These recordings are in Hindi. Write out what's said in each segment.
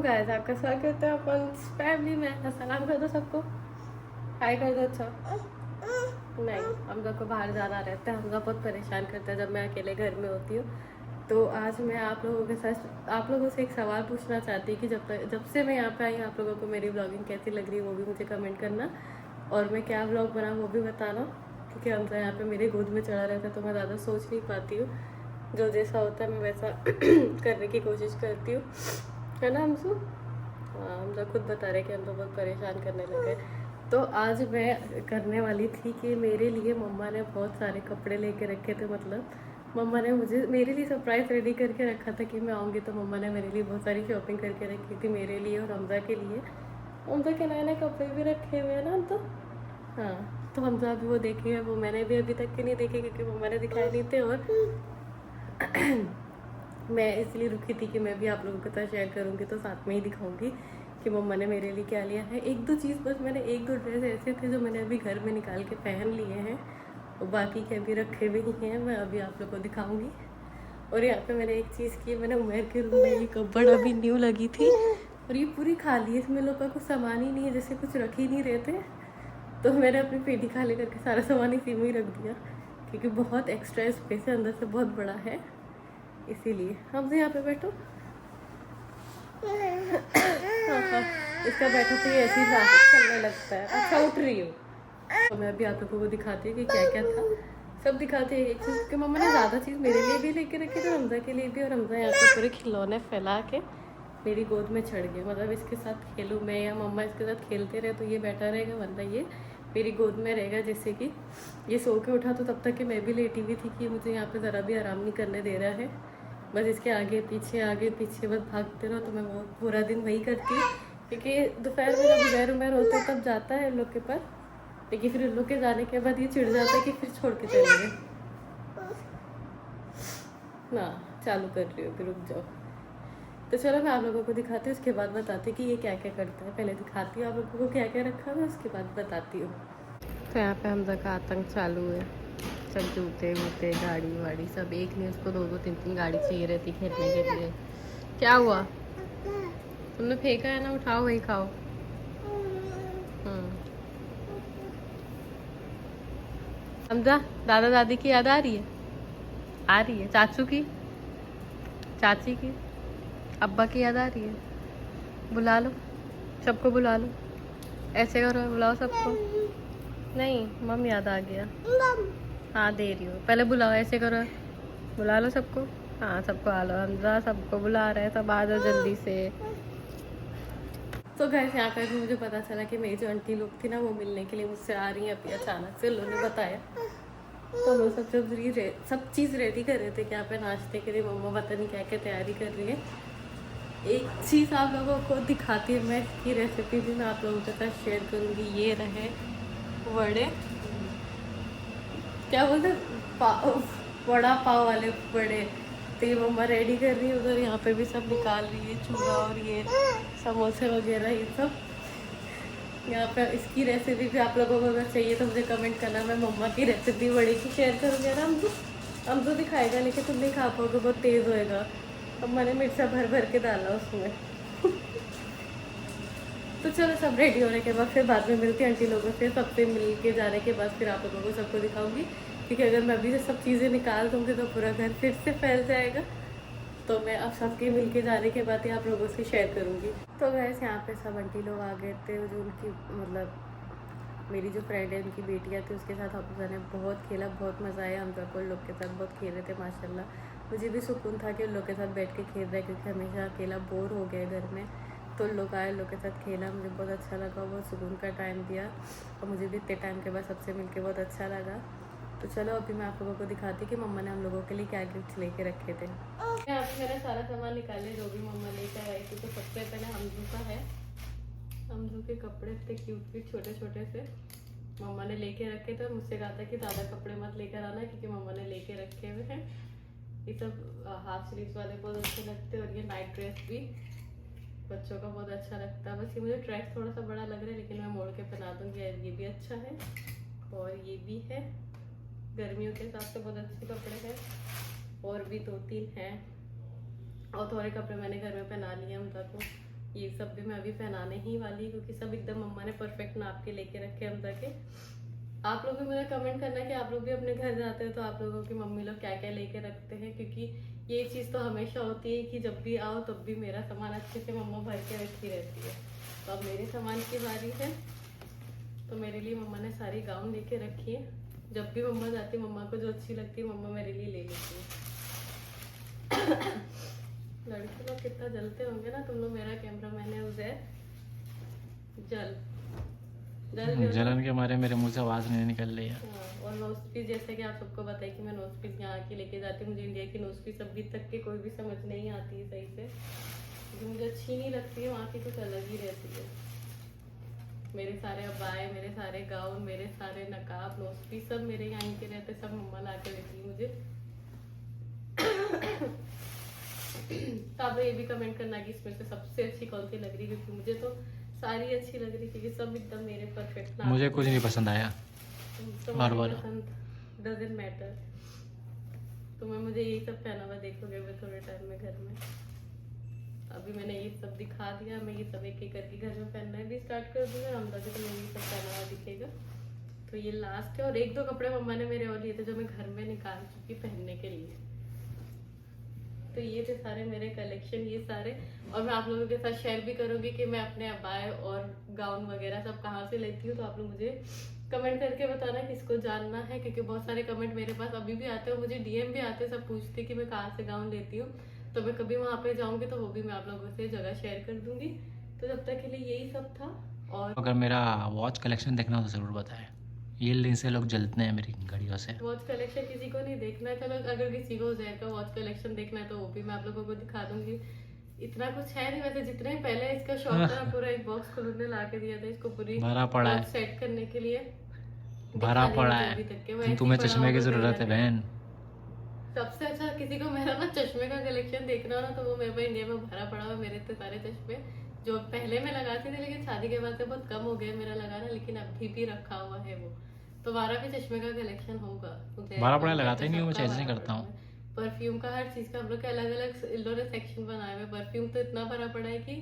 गाइस, आपका स्वागत है अपन फैमिली में। सलाम कर दो सबको, हाय कर दो। अच्छा नहीं, हमजा को बाहर जाना रहता है। हमजा बहुत परेशान करता है जब मैं अकेले घर में होती हूँ। तो आज मैं आप लोगों के साथ आप लोगों से एक सवाल पूछना चाहती हूँ कि जब से मैं यहाँ पे आई, आप लोगों को मेरी ब्लॉगिंग कैसी लग रही है वो भी मुझे कमेंट करना, और मैं क्या ब्लॉग बना वो भी बताना। क्योंकि हमजा यहाँ पे मेरे गोद में चढ़ा रहता है तो मैं ज़्यादा सोच नहीं पाती हूँ, जो जैसा होता है मैं वैसा करने की कोशिश करती हूँ, है ना हमसू? हाँ, हम तो खुद बता रहे कि हम तो बहुत परेशान करने लगे। तो आज मैं करने वाली थी कि मेरे लिए मम्मा ने बहुत सारे कपड़े लेके रखे थे। मतलब मम्मा ने मुझे मेरे लिए सरप्राइज़ रेडी करके रखा था कि मैं आऊँगी, तो मम्मा ने मेरे लिए बहुत सारी शॉपिंग करके रखी थी, मेरे लिए और हमजा के लिए। हमजा के नए नए कपड़े भी रखे हुए हैं ना तो। हाँ, तो हमजा अभी वो देखे हैं, वो मैंने भी अभी तक के नहीं देखे क्योंकि मम्मा ने दिखाए नहीं थे। और मैं इसलिए रुकी थी कि मैं भी आप लोगों के साथ शेयर करूँगी तो साथ में ही दिखाऊंगी कि मम्मा ने मेरे लिए क्या लिया है। एक दो चीज़ बस, मैंने एक दो ड्रेस ऐसे थे जो मैंने अभी घर में निकाल के पहन लिए हैं, और बाकी के अभी रखे हुए ही हैं, मैं अभी आप लोगों को दिखाऊंगी। और यहाँ पे मैंने एक चीज़ की, मैंने उमेर के रूम में ये कपड़ अभी न्यू लगी थी और ये पूरी खाली है, इसमें लोग का कुछ सामान ही नहीं है, जैसे कुछ रख ही नहीं रहे थे। तो मैंने अपनी पेटी खाली करके सारा सामान इसी में ही रख दिया क्योंकि बहुत एक्स्ट्रा स्पेस है, अंदर से बहुत बड़ा है, इसीलिए। हम तो यहाँ पे बैठो। हाँ, इसका बैठो तो ये ऐसे ही चलने लगता है। अच्छा, उठ रही हो तो मैं अभी आप लोगों को दिखाती हूँ कि क्या क्या था, सब दिखाते हैं। एक चीज़ कि मम्मा ने ज़्यादा चीज़ मेरे लिए भी लेके रखी थी, हमजा के लिए भी, और हमजा यहाँ पे पूरे खिलौने फैला के मेरी गोद में चढ़ गया। मतलब इसके साथ खेलूँ मैं या मम्मा इसके साथ खेलते रहे तो ये बैठा रहेगा, वरना ये मेरी गोद में रहेगा। जैसे कि ये सो के उठा तो तब तक कि मैं भी लेटी हुई थी कि मुझे यहाँ पे ज़रा भी आराम नहीं करने दे रहा है, बस इसके आगे पीछे बस भागते रहो। तो मैं वो पूरा दिन वही करती हूँ क्योंकि दोपहर में जब उबैर उबैर होते हैं तब जाता है इन लोग के पास, लेकिन फिर इन लोग के जाने के बाद ये चिढ़ जाता है कि फिर छोड़ के चले गए ना। चालू कर रही हूँ, फिर रुक जाओ। तो चलो मैं आप लोगों को दिखाती हूँ, उसके बाद बताती हूँ कि ये क्या क्या करता है। पहले दिखाती हूँ आप लोगों को क्या क्या रखा है, उसके बाद बताती हूँ। तो यहाँ पे हमजा का आतंक चालू है। सब जूते वूते गाड़ी वाड़ी सब, एक नहीं उसको दो दो तीन तीन गाड़ी चाहिए रहती खेलने के लिए। क्या हुआ? तुमने फेंका है ना, उठाओ वही खाओ। हमजा, दादा दादी की याद आ रही है? आ रही है? चाचू की, चाची की, अब्बा की याद आ रही है? बुला लो, सबको बुला लो, ऐसे करो, बुलाओ सबको। नहीं, मम याद आ गया। हाँ दे रही हूँ, पहले बुलाओ, ऐसे करो, बुला लो सबको। हाँ सबको आ लो, हमजा सबको बुला रहे हैं, सब आ जाओ जल्दी से। तो गैस यहाँ पे भी मुझे पता चला कि मेरी जो आंटी लोग थी ना वो मिलने के लिए मुझसे आ रही हैं अभी अचानक से, उन्होंने बताया। तो वो सब चीज़ रेडी कर रहे थे कि यहाँ पे नाश्ते के लिए मम्मा पता नहीं क्या क्या तैयारी कर रही है। एक चीज़ आप लोगों को दिखाती हूँ मैं, इसकी रेसिपी भी मैं आप लोगों के साथ शेयर करूँगी। ये रहे वड़े, क्या बोलते, वड़ा पाव वाले बड़े। तो ये मम्मा रेडी कर रही है, उधर यहाँ पे भी सब निकाल रही है, चूड़ा और ये समोसे वगैरह ये सब। यहाँ पे इसकी रेसिपी भी आप लोगों को अगर चाहिए तो मुझे कमेंट करना, मैं मम्मा की रेसिपी बड़ी की शेयर करूँगी ना। हम तो दिखाएगा लेकिन तुम नहीं खा पाओगे, बहुत तेज़ होएगा। अब मैंने मिर्चा भर भर के डाला उसमें। तो चलो सब रेडी होने के बाद फिर बाद में मिलती है आंटी लोगों से, सबसे मिल के जाने के बाद फिर आप लोगों को सबको दिखाऊंगी। क्योंकि अगर मैं अभी से सब चीज़ें निकाल दूँगी तो पूरा घर फिर से फैल जाएगा, तो मैं अब सबके मिल के जाने के बाद ही आप लोगों से शेयर करूँगी। तो वैसे यहाँ पे सब आंटी लोग आ गए थे, जो उनकी मतलब मेरी जो फ्रेंड है उनकी बेटियाँ थी, उसके साथ हम ने बहुत खेला, बहुत मज़ा आया। हम सबको उन लोग के साथ बहुत खेल रहे थे माशाल्लाह। मुझे भी सुकून था कि उन लोग के साथ बैठ के खेल रहे, क्योंकि हमेशा अकेला बोर हो गया घर में। तो लोग आए, लोग के साथ खेला, मुझे बहुत अच्छा लगा, बहुत सुकून का टाइम दिया, और मुझे भी इतने टाइम के बाद सबसे मिलके बहुत अच्छा लगा। तो चलो अभी मैं आप लोगों को दिखाती कि मम्मा ने हम लोगों के लिए क्या गिफ्ट लेके रखे थे। यहाँ पे मैंने सारा सामान निकाले जो भी मम्मा लेकर आई थी। तो सबसे पहले हमजू का है, हमजू के कपड़े इतने क्यूट क्यूट छोटे छोटे से मम्मा ने लेके रखे थे। मुझसे कहा था कि ज़्यादा कपड़े मत लेकर आना क्योंकि मम्मा ने लेके रखे हुए हैं। ये सब हाफ स्लीव्स वाले बहुत अच्छे लगते हैं, और ये नाइट ड्रेस भी बच्चों का बहुत अच्छा लगता है। बस ये मुझे ड्रेस थोड़ा सा बड़ा लग रहा है, लेकिन मैं मोड़ के पहना दूँगी। ये भी अच्छा है, और ये भी है, गर्मियों के हिसाब से बहुत अच्छे कपड़े हैं। और भी दो तीन हैं, और थोड़े कपड़े मैंने घर में पहना लिए हैं उनका को। ये सब भी मैं अभी पहनाने ही वाली, क्योंकि सब एकदम मम्मा ने परफेक्ट नाप के लेके रखे हम तक के। आप लोग भी मुझे कमेंट करना कि आप लोग भी अपने घर जाते हो तो आप लोगों की मम्मी लोग क्या क्या लेके रखते हैं, क्योंकि ये चीज़ तो हमेशा होती है कि जब भी आओ तब भी मेरा सामान अच्छे से मम्मा भर के रखती रहती है। तो अब मेरे सामान की बारी है, तो मेरे लिए मम्मा ने सारी गाउन लेके रखी है। जब भी मम्मा जाती है, मम्मा को जो अच्छी लगती है मम्मा मेरे लिए ले लेती है। लड़के लोग कितना जलते होंगे ना तुम लोग। मेरा कैमरामैन है उजैर, जलन के मारे मेरे मुंह से आवाज़ नहीं निकल रही है। हाँ, और नोज पीस जैसे कि आप सबको बताया कि मैं नोज पीस यहाँ के लेके जाती हूँ। मुझे इंडिया की नोज पीस अभी तक के कोई भी समझ नहीं आती है सही से, क्योंकि मुझे अच्छी नहीं लगती है। वहाँ की कुछ अलग ही रहती है। मेरे सारे अबाए, मेरे सारे गाउन, मेरे सारे नकाब, नोज पीस सब मेरे यहाँ के रहते, सब मम्मा ला के देती है मुझे। तो आप ये भी कमेंट करना कि इसमें से सबसे अच्छी कौन सी लग रही है, क्योंकि मुझे तो सारी अच्छी लग रही, क्योंकि सब एकदम मेरे परफेक्ट। मुझे कुछ नहीं पसंद आया। और बोलो, डजंट मैटर। तो मैं मुझे यही सब पहना हुआ देखोगे मैं थोड़े टाइम में घर में। अभी मैंने ये सब दिखा दिया, मैं ये सब एक एक करके घर में पहनना भी स्टार्ट कर दूंगा। हमदा भी तो मैं ये सब पहना हुआ दिखेगा। तो ये लास्ट है, और एक दो कपड़े मम्मा ने मेरे और लिए थे जो मैं घर में निकाल चुकी पहनने के लिए। तो ये थे सारे मेरे कलेक्शन, ये सारे। और मैं आप लोगों के साथ शेयर भी करूंगी कि मैं अपने अबाए और गाउन वगैरह सब कहाँ से लेती हूँ। तो आप लोग मुझे कमेंट करके बताना किसको जानना है, क्योंकि बहुत सारे कमेंट मेरे पास अभी भी आते हैं, मुझे डीएम भी आते हैं, सब पूछते कि मैं कहाँ से गाउन लेती हूँ। तो मैं कभी वहाँ पे जाऊंगी तो वो भी मैं आप लोगों से जगह शेयर कर दूंगी। तो जब तक के लिए यही सब था। और अगर मेरा वॉच कलेक्शन देखना हो तो ज़रूर बताएं। ये लिंक से लोग जलते हैं मेरी घड़ियों से। वॉच कलेक्शन किसी को नहीं देखना है, चलो अगर किसी को उजैर का वॉच कलेक्शन देखना है तो वो भी मैं आप लोगों को दिखा दूंगी। इतना कुछ है नहीं वैसे, जितने पहले इसका शौक था पूरा एक बॉक्स खुद ने ला के दिया था इसको पूरी भरा पड़ा है, सेट करने के लिए भरा पड़ा है। तुम्हें चश्मे की जरूरत है बहन। सबसे अच्छा किसी को मेरा ना चश्मे का कलेक्शन देखना हो ना, तो वो मेरे पास इंडिया में भरा पड़ा हुआ मेरे इतने सारे चश्मे, जो पहले मैं लगाती थी, लेकिन शादी के बाद से बहुत कम हो गया मेरा लगाना, लेकिन अभी भी रखा हुआ है वो। तो हमारा भी चश्मे का कलेक्शन होगा। भरा पड़ा लगाता ही नहीं हूँ, मैं चेंज नहीं करता हूँ। परफ्यूम का हर चीज का हम लोग के अलग अलग इन्होंने सेक्शन बनाए हुए। परफ्यूम तो इतना भरा पड़ा है कि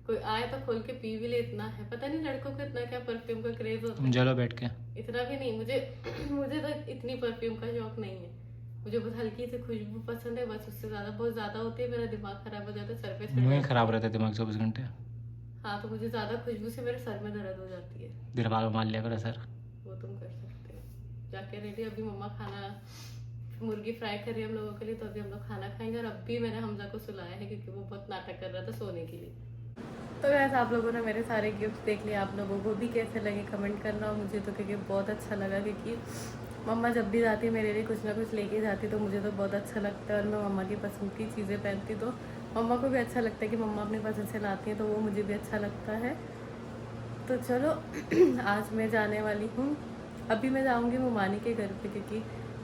कोई आए तो खोल के पी भी ले, इतना है। पता नहीं लड़कों को इतना क्या परफ्यूम का क्रेज होता है। तुम चलो बैठ के। इतना भी नहीं, मुझे तो इतनी परफ्यूम का शौक नहीं है। मुझे बस हल्की सी खुशबू पसंद है, बस। उससे ज्यादा बहुत ज्यादा होती है मेरा दिमाग खराब हो जाता है, सर पे चढ़ मुझे खराब रहता है दिमाग 24 घंटे। हाँ, तो मुझे ज्यादा खुशबू से मेरे सर में दर्द हो जाती है। दिलवाल में मार लिया करो सर। वो तुम कर सकते हो। जाके रेडी, अभी मम्मा खाना मुर्गी फ्राई कर रही है हम लोगों के लिए, तो अभी हम लोग खाना खाएंगे। और अभी मैंने हमजा को सुलाया है क्योंकि वो बहुत नाटक कर रहा था सोने के लिए। तो वैसे आप लोगों ने मेरे सारे गिफ्ट देख लिए, आप लोगों को भी कैसे लगे कमेंट करना। और मुझे तो क्योंकि बहुत अच्छा लगा, क्योंकि मम्मा जब भी जाती है मेरे लिए कुछ ना कुछ लेके जाती, तो मुझे तो बहुत अच्छा लगता है। और मैं मम्मा की पसंद की चीज़ें पहनती तो मम्मा को भी अच्छा लगता है कि मम्मा अपनी पसंद से लाती हैं, तो वो मुझे भी अच्छा लगता है। तो चलो आज मैं जाने वाली हूँ। अभी मैं जाऊँगी मुमानी के घर पे, क्योंकि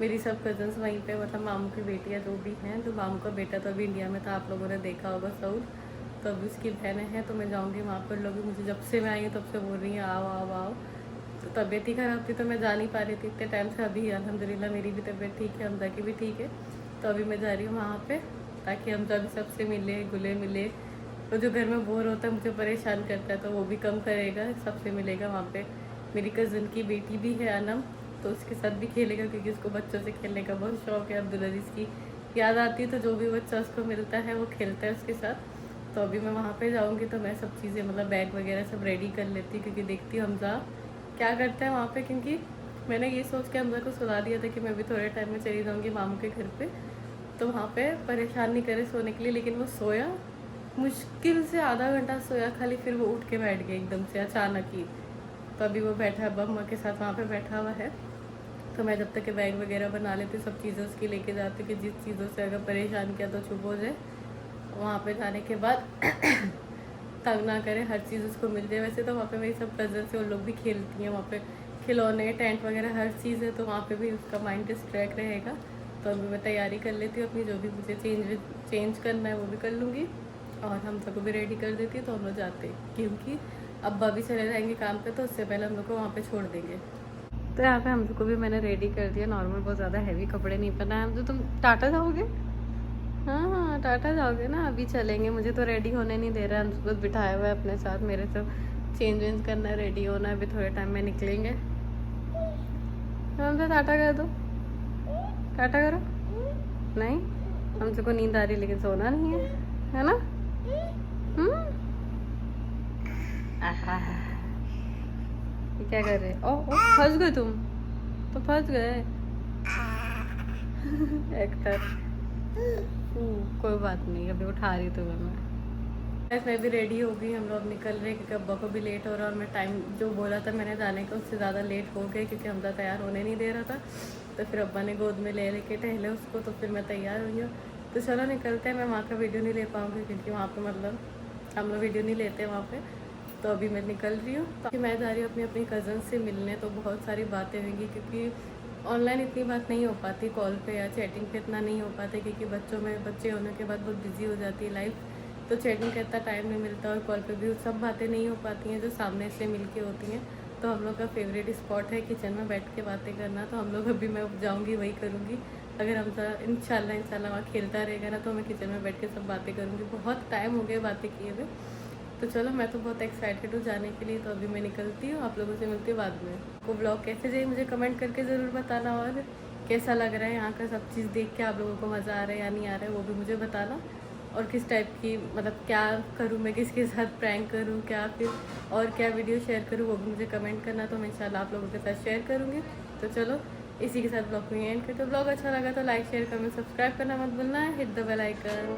मेरी सब कजन्स वहीं पे, मतलब मामू की बेटियाँ जो भी हैं। तो मामू का बेटा तो अभी इंडिया में था, आप लोगों ने देखा होगा सऊद, तो अभी उसकी बहनें हैं। तो मैं जाऊँगी वहाँ पर। लोग मुझे जब से मैं आई हूँ तब से बोल रही हैं आओ आओ आओ। तो तबीयत ही खराब थी तो मैं जा नहीं पा रही थी इतने टाइम से। अभी अल्हम्दुलिल्लाह मेरी भी तबीयत ठीक है, हमजा की भी ठीक है। तो अभी मैं जा रही हूँ वहाँ पे, ताकि हमजा भी सबसे मिले, गुले मिले। तो जो घर में बोर होता है, मुझे परेशान करता है, तो वो भी कम करेगा, सबसे मिलेगा वहाँ पे। मेरी कज़न की बेटी भी है अनम, तो उसके साथ भी खेलेगा, क्योंकि उसको बच्चों से खेलने का बहुत शौक है। अब्दुल अजीज़ की याद आती है तो जो भी बच्चा उसको मिलता है वो खेलता है उसके साथ। तो अभी मैं वहाँ पे जाऊँगी तो मैं सब चीज़ें, मतलब बैग वगैरह सब रेडी कर लेती हूँ, क्योंकि देखती हूँ हमजा क्या करता है वहाँ पे। क्योंकि मैंने ये सोच के हमजा को सुला दिया था कि मैं भी थोड़े टाइम में चली जाऊँगी मामू के घर पे, तो वहाँ पे परेशान नहीं करे सोने के लिए। लेकिन वो सोया, मुश्किल से आधा घंटा सोया खाली, फिर वो उठ के बैठ गया एकदम से अचानक ही। तो अभी वो बैठा है मम्मा के साथ वहाँ पे बैठा हुआ है। तो मैं जब तक के बैग वगैरह बना लेती हूँ, सब चीज़ें उसकी लेके जाती हूँ कि जिस चीज़ों से अगर परेशान किया तो चुप हो जाए। वहाँ पे जाने के बाद तंग ना करे, हर चीज़ उसको मिल जाए। वैसे तो वहाँ पे मेरी सब कज़न से वो लोग भी खेलती हैं, वहाँ पे खिलौने, टेंट वगैरह हर चीज़ है, तो वहाँ पे भी उसका माइंड डिस्ट्रैक्ट रहेगा। तो अभी मैं तैयारी कर लेती हूँ अपनी, जो भी मुझे चेंज करना है वो भी कर लूँगी, और हम सबको भी रेडी कर देती है। तो हम लोग जाते हैं, क्योंकि अब्बा भी चले जाएंगे काम पे, तो उससे पहले हम लोग को वहाँ पे छोड़ देंगे। तो यहाँ पे हम लोग को भी मैंने रेडी कर दिया। नॉर्मल बहुत ज़्यादा हैवी कपड़े नहीं पहना है। हम तो तुम टाटा जाओगे हाँ हाँ टाटा जाओगे ना, अभी चलेंगे, मुझे तो रेडी होने नहीं दे रहा है, अंशु बस बिठाया हुआ है अपने साथ, मेरे तो चेंज वेंज करना है, रेडी होना है, अभी थोड़े टाइम में निकलेंगे। हमसे टाटा कर दो, टाटा करो। नहीं, हमसे को नींद आ रही लेकिन सोना नहीं है ना? आहा, ये क्या कर रहे? ओ फंस गए तुम, तो फंस गए एक्टर। कोई बात नहीं, अभी उठा रही तुम्हें मैं भी रेडी हो गई, हम लोग निकल रहे क्योंकि अब्बा को भी लेट हो रहा है, और मैं टाइम जो बोला था मैंने जाने का उससे ज़्यादा लेट हो गए क्योंकि हमदा तैयार होने नहीं दे रहा था। तो फिर अब्बा ने गोद में ले लेके टहले उसको, तो फिर मैं तैयार हुई हूँ। तो चलो निकलते हैं, मैं वहाँ का वीडियो नहीं ले पाऊँगी क्योंकि वहाँ पर मतलब हम लोग वीडियो नहीं लेते वहाँ पर। तो अभी मैं निकल रही हूँ, तो मैं जा रही हूँ अपनी कज़न से मिलने। तो बहुत सारी बातें होंगी क्योंकि ऑनलाइन इतनी बात नहीं हो पाती, कॉल पे या चैटिंग पे इतना नहीं हो पाता क्योंकि बच्चे होने के बाद बहुत बिजी हो जाती है लाइफ, तो चैटिंग का इतना टाइम नहीं मिलता, और कॉल पे भी सब बातें नहीं हो पाती हैं जो सामने से मिल के होती हैं। तो हम लोग का फेवरेट स्पॉट है किचन में बैठ के बातें करना, तो हम लोग अभी मैं जाऊँगी वही करूँगी। अगर हम इंशाल्लाह वहाँ खेलता रहेगा ना तो मैं किचन में बैठ के सब बातें करूँगी। बहुत टाइम हो गया बातें किए हुए। तो चलो मैं तो बहुत एक्साइटेड हूँ जाने के लिए, तो अभी मैं निकलती हूँ, आप लोगों से मिलती हूँ बाद में। को ब्लॉग कैसे जाए मुझे कमेंट करके ज़रूर बताना, और कैसा लग रहा है यहाँ का सब चीज़ देख के, आप लोगों को मज़ा आ रहा है या नहीं आ रहा है वो भी मुझे बताना। और किस टाइप की मतलब क्या करूँ मैं, किसके साथ प्रैंक करूँ, क्या फिर और क्या वीडियो शेयर करूँ वो भी मुझे कमेंट करना, तो मैं इंशाल्लाह आप लोगों के साथ शेयर करूँगी। तो चलो इसी के साथ ब्लॉग को एंड करते। ब्लॉग अच्छा लगा तो लाइक शेयर कमेंट सब्सक्राइब करना मत भूलना है, हिट द बेल आइकन।